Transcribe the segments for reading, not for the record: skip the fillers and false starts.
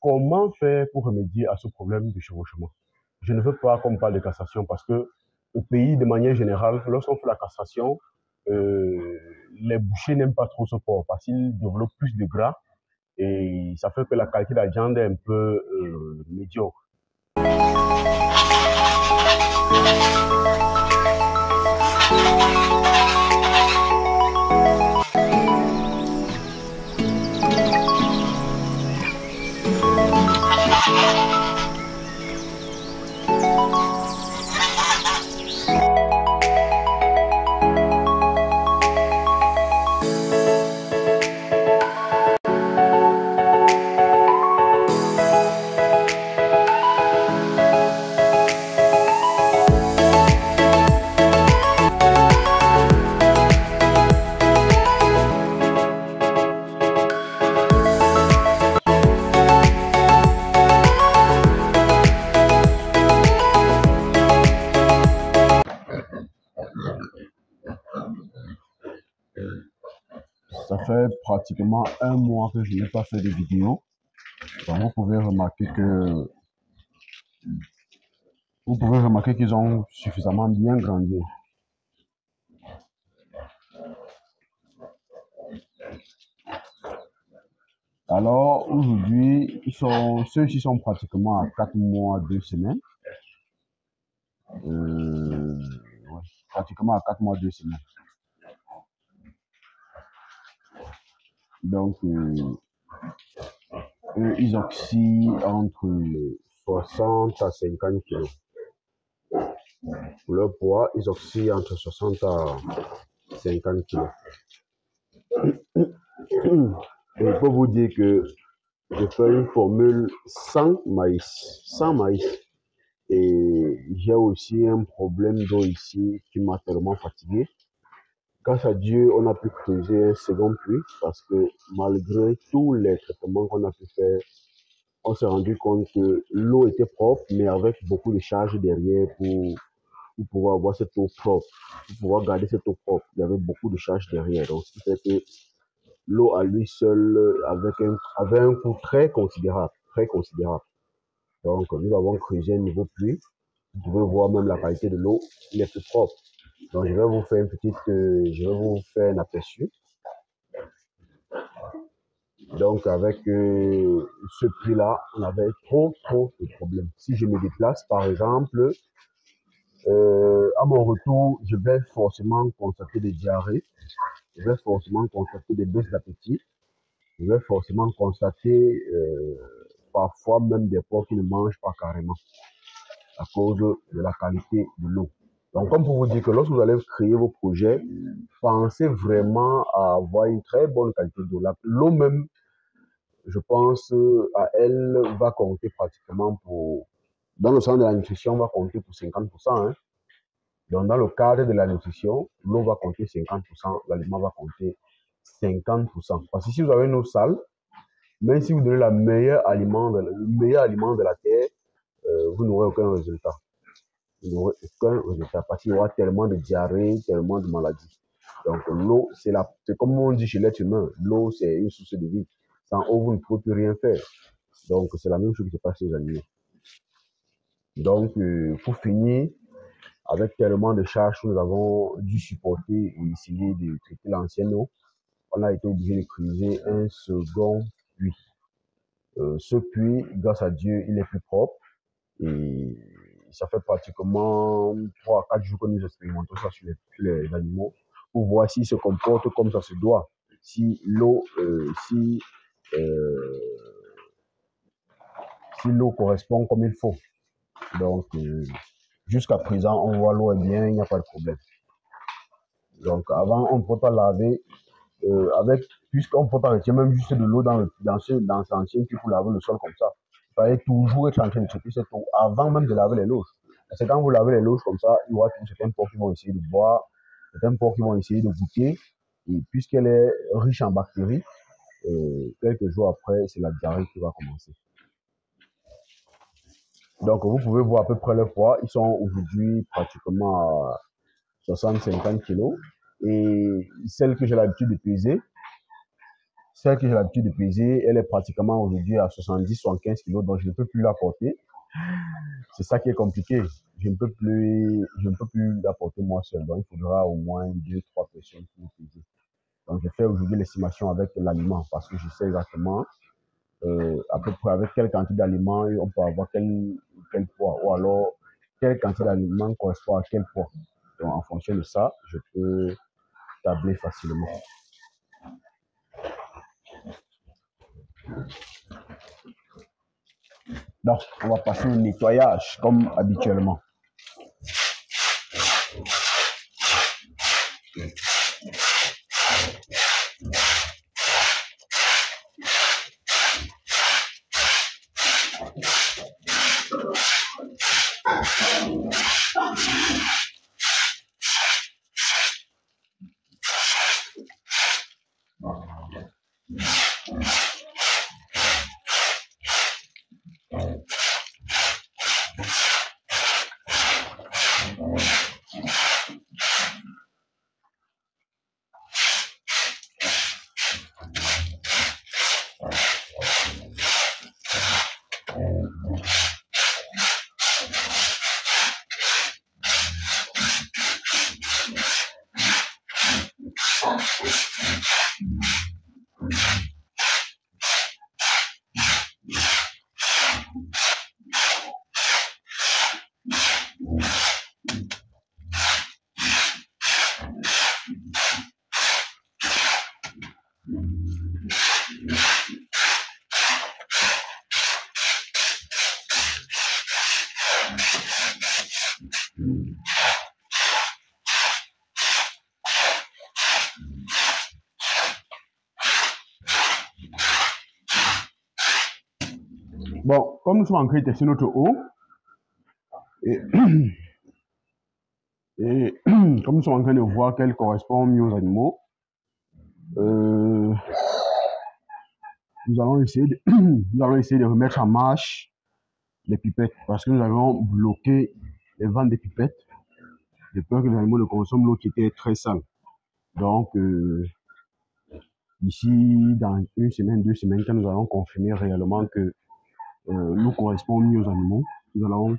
comment faire pour remédier à ce problème de chevauchement? Je ne veux pas qu'on parle de castration parce que au pays, de manière générale, lorsqu'on fait la castration, les bouchers n'aiment pas trop ce porc parce qu'il développe plus de gras et ça fait que la qualité de la viande est un peu médiocre. Ça fait pratiquement un mois que je n'ai pas fait de vidéo. Donc vous pouvez remarquer qu'ils ont suffisamment bien grandi. Alors aujourd'hui, ceux-ci sont pratiquement à 4 mois, 2 semaines. Ouais, pratiquement à 4 mois, 2 semaines. Donc, eux, ils oscillent entre 60 à 50 kg. Pour leur poids, ils oscillent entre 60 à 50 kg. Et il faut vous dire que je fais une formule sans maïs. Sans maïs. Et j'ai aussi un problème d'eau ici qui m'a tellement fatigué. Grâce à Dieu, on a pu creuser un second puits parce que malgré tous les traitements qu'on a pu faire, on s'est rendu compte que l'eau était propre, mais avec beaucoup de charges derrière pour pouvoir avoir cette eau propre, pour pouvoir garder cette eau propre. Il y avait beaucoup de charges derrière. Donc, ce qui fait que l'eau à lui seul avait un coût très considérable, très considérable. Donc, nous avons creusé un nouveau puits. Vous pouvez voir même la qualité de l'eau, il est plus propre. Donc, je vais vous faire un aperçu. Donc, avec ce puits-là, on avait trop de problèmes. Si je me déplace, par exemple, à mon retour, je vais forcément constater des diarrhées. Je vais forcément constater des baisses d'appétit. Je vais forcément constater parfois même des porcs qui ne mangent pas carrément à cause de la qualité de l'eau. Donc, comme pour vous dire que lorsque vous allez créer vos projets, pensez vraiment à avoir une très bonne qualité d'eau. L'eau même, je pense, à elle, va compter pratiquement dans le sens de la nutrition, va compter pour 50%. Hein. Donc, dans le cadre de la nutrition, l'eau va compter 50%, l'aliment va compter 50%. Parce que si vous avez une eau sale, même si vous donnez le meilleur aliment de la terre, vous n'aurez aucun résultat. Vous n'aurez aucun résultat parce qu'il y aura tellement de diarrhée, tellement de maladies. Donc, l'eau, c'est comme on dit chez l'être humain, l'eau, c'est une source de vie. Sans eau, vous ne pouvez plus rien faire. Donc, c'est la même chose qui se passe chez les animaux. Donc, pour finir, avec tellement de charges que nous avons dû supporter et essayer de traiter l'ancienne eau, on a été obligé de creuser un second puits. Ce puits, grâce à Dieu, il est plus propre et ça fait pratiquement 3 à 4 jours que nous expérimentons ça sur les animaux pour voir s'ils se comportent comme ça se doit. Si l'eau correspond comme il faut. Donc, jusqu'à présent, on voit l'eau est bien, il n'y a pas de problème. Donc, avant, on ne peut pas laver puisqu'on ne peut pas retirer même juste de l'eau dans cet ancien puits pour laver le sol comme ça. Il fallait toujours être en train de traiter cette eau avant même de laver les loges. Parce que quand vous lavez les loges comme ça, il y aura certains porcs qui vont essayer de boire, certains porcs qui vont essayer de goûter. Et puisqu'elle est riche en bactéries, quelques jours après, c'est la diarrhée qui va commencer. Donc, vous pouvez voir à peu près le poids. Ils sont aujourd'hui pratiquement à 60-50 kg. Et celle que j'ai l'habitude de peser, celle que j'ai l'habitude de peser, elle est pratiquement aujourd'hui à 70-75 kilos, donc je ne peux plus la porter. C'est ça qui est compliqué. Je ne peux plus la porter moi seul. Donc, il faudra au moins 2-3 personnes pour peser. Donc, je fais aujourd'hui l'estimation avec l'aliment parce que je sais exactement à peu près avec quelle quantité d'aliments on peut avoir quel poids ou alors quelle quantité d'aliments correspond à quel poids. Donc, en fonction de ça, je peux tabler facilement. Donc, on va passer au nettoyage comme habituellement. Bon, comme nous sommes en train de tester notre eau, et, et comme nous sommes en train de voir qu'elle correspond mieux aux animaux, nous allons essayer de remettre en marche les pipettes parce que nous avons bloqué les ventes des pipettes de peur que les animaux ne consomment l'eau qui était très sale. Donc, d'ici dans une semaine, 2 semaines, quand nous allons confirmer réellement que l'eau correspond mieux aux animaux, nous allons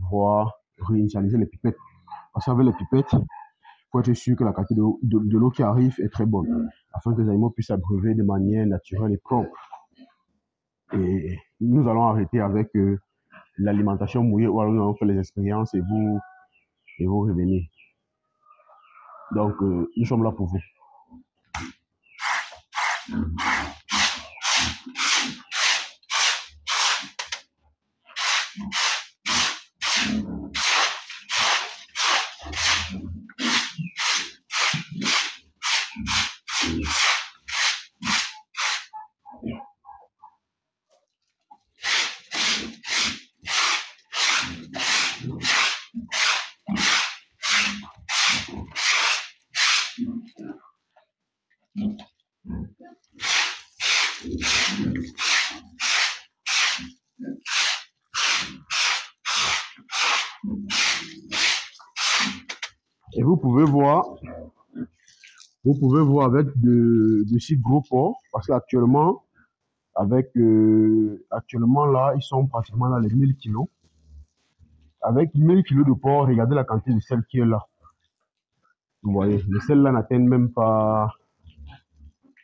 voir réinitialiser les pipettes. Parce qu'avec les pipettes, il faut être sûr que la qualité de l'eau qui arrive est très bonne, afin que les animaux puissent s'abreuver de manière naturelle et propre. Et nous allons arrêter avec l'alimentation mouillée, ou alors nous allons faire les expériences et vous revenir. Donc, nous sommes là pour vous. Et vous pouvez voir avec de si gros porcs, parce qu'actuellement, actuellement là, ils sont pratiquement dans les 1000 kilos. Avec 1000 kilos de porc, regardez la quantité de sel qui est là. Vous voyez, le sel là n'atteint même pas,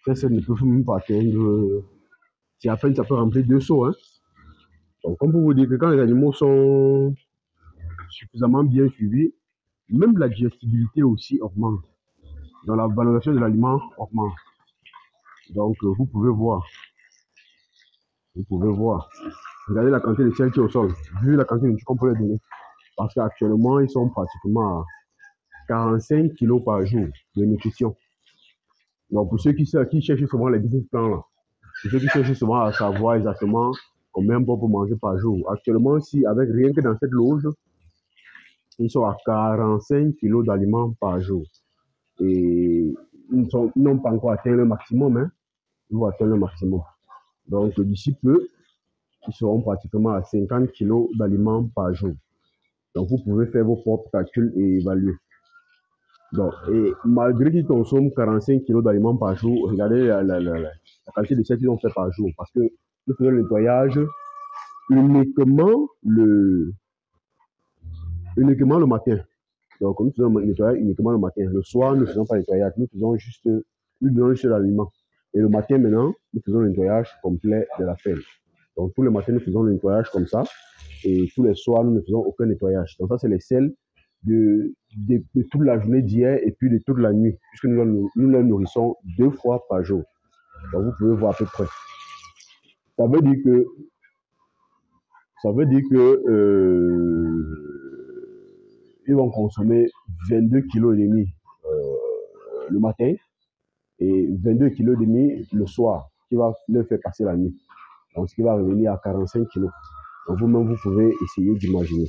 ce sel ne peut même pas atteindre, si à peine ça peut remplir 2 seaux. Hein. Donc, comme pour vous dire que quand les animaux sont suffisamment bien suivis, même la digestibilité aussi augmente. Donc, la valorisation de l'aliment augmente. Donc, vous pouvez voir. Regardez la quantité de sel qui est au sol, vu la quantité de nutrition qu'on peut leur donner. Parce qu'actuellement, ils sont pratiquement à 45 kilos par jour de nutrition. Donc, pour ceux qui cherchent souvent les business plans, là, pour ceux qui cherchent souvent à savoir exactement combien on peut manger par jour. Actuellement, si avec rien que dans cette loge, ils sont à 45 kilos d'aliments par jour. Et ils n'ont pas encore atteint le maximum, hein. Ils vont atteindre le maximum. Donc, d'ici peu, ils seront pratiquement à 50 kilos d'aliments par jour. Donc, vous pouvez faire vos propres calculs et évaluer. Donc, et malgré qu'ils consomment 45 kilos d'aliments par jour, regardez la quantité de sel qu'ils ont fait par jour. Parce que nous faisons le nettoyage uniquement le, uniquement le matin. Donc, nous faisons le nettoyage uniquement le matin. Le soir, nous ne faisons pas le nettoyage. Nous donnons juste l'aliment. Et le matin, maintenant, nous faisons le nettoyage complet de la ferme. Donc, tous les matins, nous faisons le nettoyage comme ça. Et tous les soirs, nous ne faisons aucun nettoyage. Donc, ça, c'est les sels de toute la journée d'hier et puis de toute la nuit. Puisque nous les nourrissons 2 fois par jour. Donc, vous pouvez voir à peu près. Ça veut dire que, ils vont consommer 22 kg et demi le matin et 22 kg et demi le soir, qui va leur faire passer la nuit. Donc, ce qui va revenir à 45 kg. Donc, vous-même, vous pouvez essayer d'imaginer.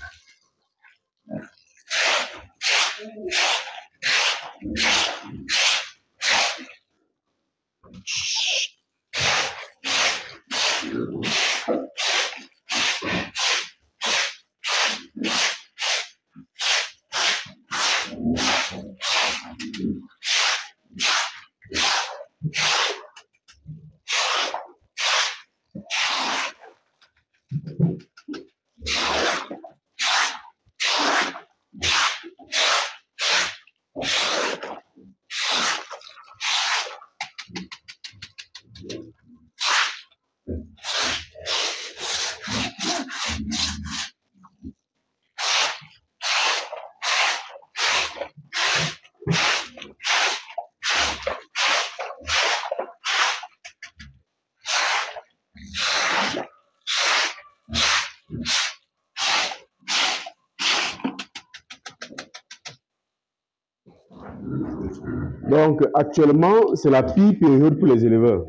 Donc, actuellement, c'est la pire période pour les éleveurs.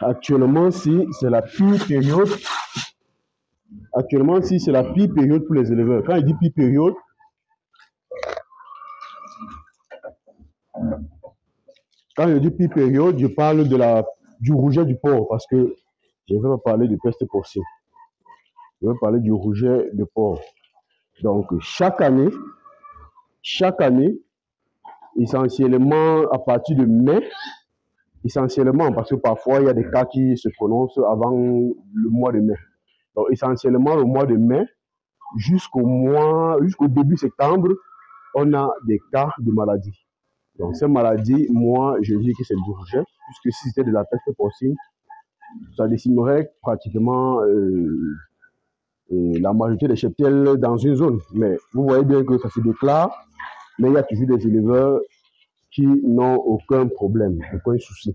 Actuellement, si c'est la pire période, pour les éleveurs. Quand je dis pire période, je parle du rouget du porc parce que je ne vais pas parler de peste porcine. Je vais parler du rouget de porc. Donc, chaque année, essentiellement à partir de mai, essentiellement parce que parfois il y a des cas qui se prononcent avant le mois de mai. Donc, essentiellement le mois de mai jusqu'au début septembre, on a des cas de maladie. Donc, ces maladies, moi, je dis que c'est du rouget, puisque si c'était de la peste porcine, ça décimerait pratiquement la majorité des cheptels dans une zone. Mais vous voyez bien que ça se déclare, mais il y a toujours des éleveurs qui n'ont aucun problème, aucun souci.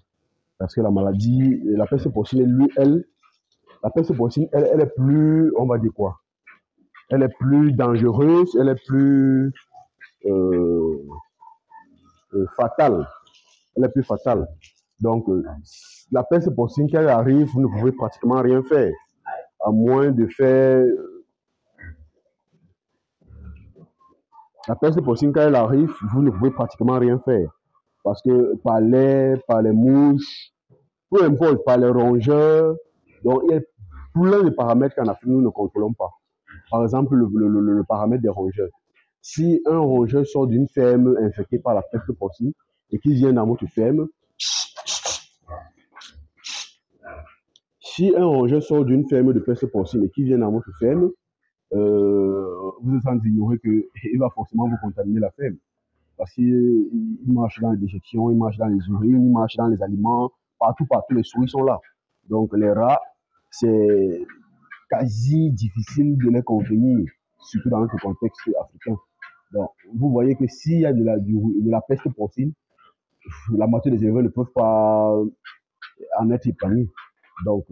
Parce que la maladie, la peste porcine, la peste porcine, elle est plus, on va dire quoi? Elle est plus dangereuse, elle est plus fatale. Elle est plus fatale. Donc, la peste porcine, quand elle arrive, vous ne pouvez pratiquement rien faire. À moins de faire. La peste porcine, quand elle arrive, vous ne pouvez pratiquement rien faire. Parce que par l'air, par les mouches, peu importe, par les rongeurs, donc il y a plein de paramètres qu'en Afrique, nous ne contrôlons pas. Par exemple, le paramètre des rongeurs. Si un rongeur sort d'une ferme infectée par la peste porcine et qu'il vient dans votre ferme, de peste porcine et qu'il vient dans votre ferme, vous êtes sans ignorer qu'il va forcément vous contaminer la ferme. Parce qu'il marche dans les déjections, il marche dans les urines, il marche dans les aliments, partout, les souris sont là. Donc les rats, c'est quasi difficile de les contenir, surtout dans notre contexte africain. Donc, vous voyez que s'il y a de la peste porcine, la moitié des éleveurs ne peuvent pas en être épargnés. Donc,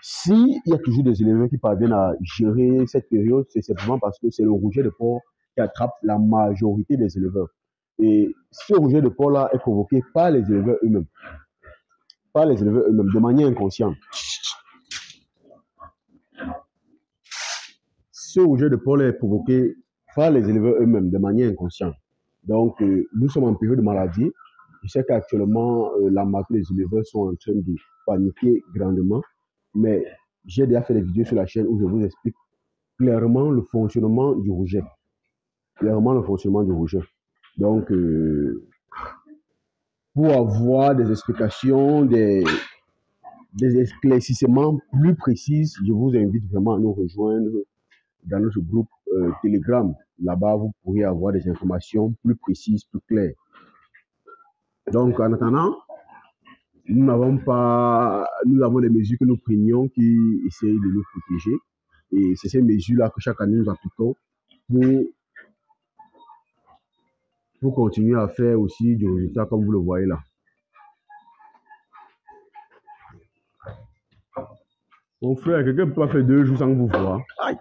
s'il y a toujours des éleveurs qui parviennent à gérer cette période, c'est simplement parce que c'est le rouget de porc qui attrape la majorité des éleveurs. Et ce rouget de porc-là est provoqué par les éleveurs eux-mêmes. De manière inconsciente. Ce rouget de porc-là est provoqué par les éleveurs eux-mêmes, de manière inconsciente. Donc, nous sommes en période de maladie. Je sais qu'actuellement, la majorité des éleveurs sont en train de paniquer grandement. Mais j'ai déjà fait des vidéos sur la chaîne où je vous explique clairement le fonctionnement du rouget. Donc, pour avoir des explications, des éclaircissements plus précis, je vous invite vraiment à nous rejoindre dans notre groupe Telegram. Là-bas, vous pourriez avoir des informations plus précises, plus claires. Donc, en attendant, nous avons des mesures que nous prenions qui essayent de nous protéger. Et c'est ces mesures-là que chaque année nous appliquons pour continuer à faire aussi du résultat comme vous le voyez là. Mon frère, quelqu'un peut pas faire 2 jours sans vous voir. Aïe.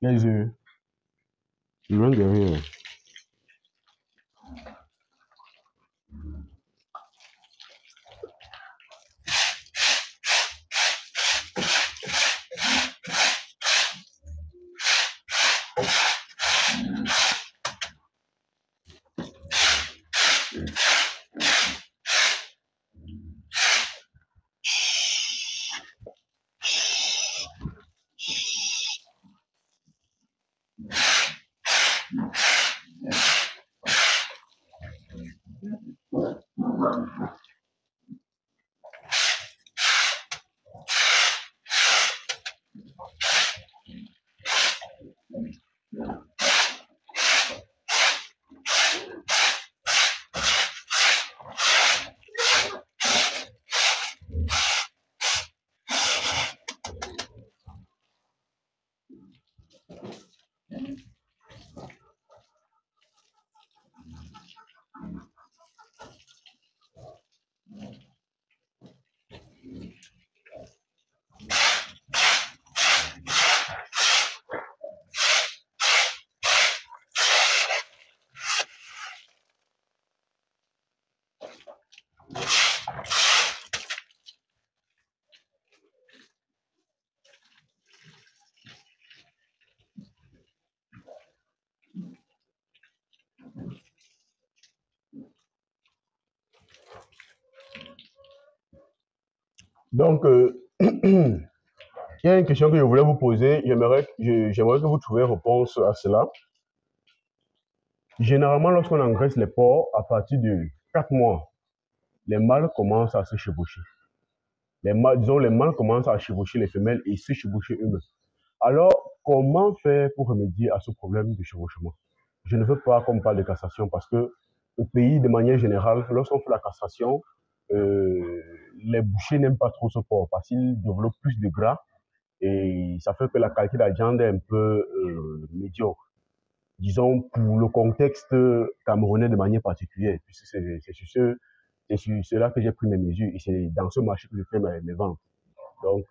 Les yeux. Je viens derrière. Donc, il y a une question que je voulais vous poser. J'aimerais que vous trouviez réponse à cela. Généralement, lorsqu'on engraisse les porcs, à partir de 4 mois, les mâles commencent à se chevaucher. Les mâles commencent à chevaucher les femelles et se chevaucher eux-mêmes. Alors, comment faire pour remédier à ce problème de chevauchement? Je ne veux pas qu'on parle de castration parce que au pays, de manière générale, lorsqu'on fait la castration, euh, les bouchers n'aiment pas trop ce porc parce qu'ils développent plus de gras et ça fait que la qualité de la viande est un peu médiocre. Disons, pour le contexte camerounais de manière particulière, puisque c'est sur cela que j'ai pris mes mesures et c'est dans ce marché que je fais mes ventes. Donc,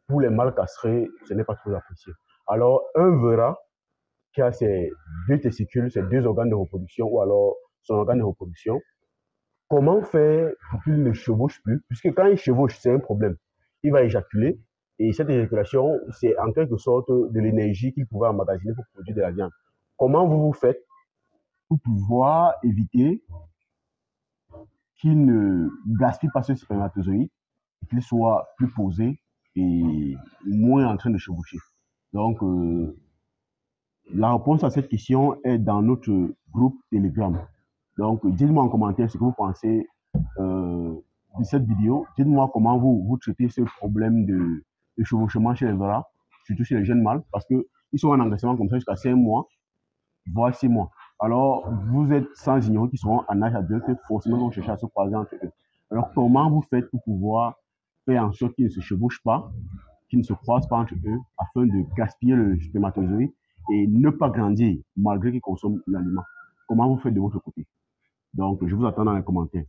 pour les mâles castrés, ce n'est pas trop apprécié. Alors, un verra qui a ses deux testicules, ses deux organes de reproduction, ou alors son organe de reproduction, comment faire pour qu'il ne chevauche plus? Puisque quand il chevauche, c'est un problème. Il va éjaculer, et cette éjaculation, c'est en quelque sorte de l'énergie qu'il pouvait emmagasiner pour produire de la viande. Comment vous faites pour pouvoir éviter qu'il ne gaspille pas ce spermatozoïde et qu'il soit plus posé et moins en train de chevaucher? Donc, la réponse à cette question est dans notre groupe Telegram. Donc, dites-moi en commentaire ce que vous pensez euh, de cette vidéo. Dites-moi comment vous traitez ce problème de chevauchement chez les veras, surtout chez les jeunes mâles, parce qu'ils sont en engraissement comme ça jusqu'à 5 mois, voire 6 mois. Alors, vous êtes sans ignorer qu'ils seront en âge adulte, forcément, vont chercher à se croiser entre eux. Alors, comment vous faites pour pouvoir faire en sorte qu'ils ne se chevauchent pas, qu'ils ne se croisent pas entre eux, afin de gaspiller le spermatozoïde et ne pas grandir malgré qu'ils consomment l'aliment? Comment vous faites de votre côté? Donc, je vous attends dans les commentaires.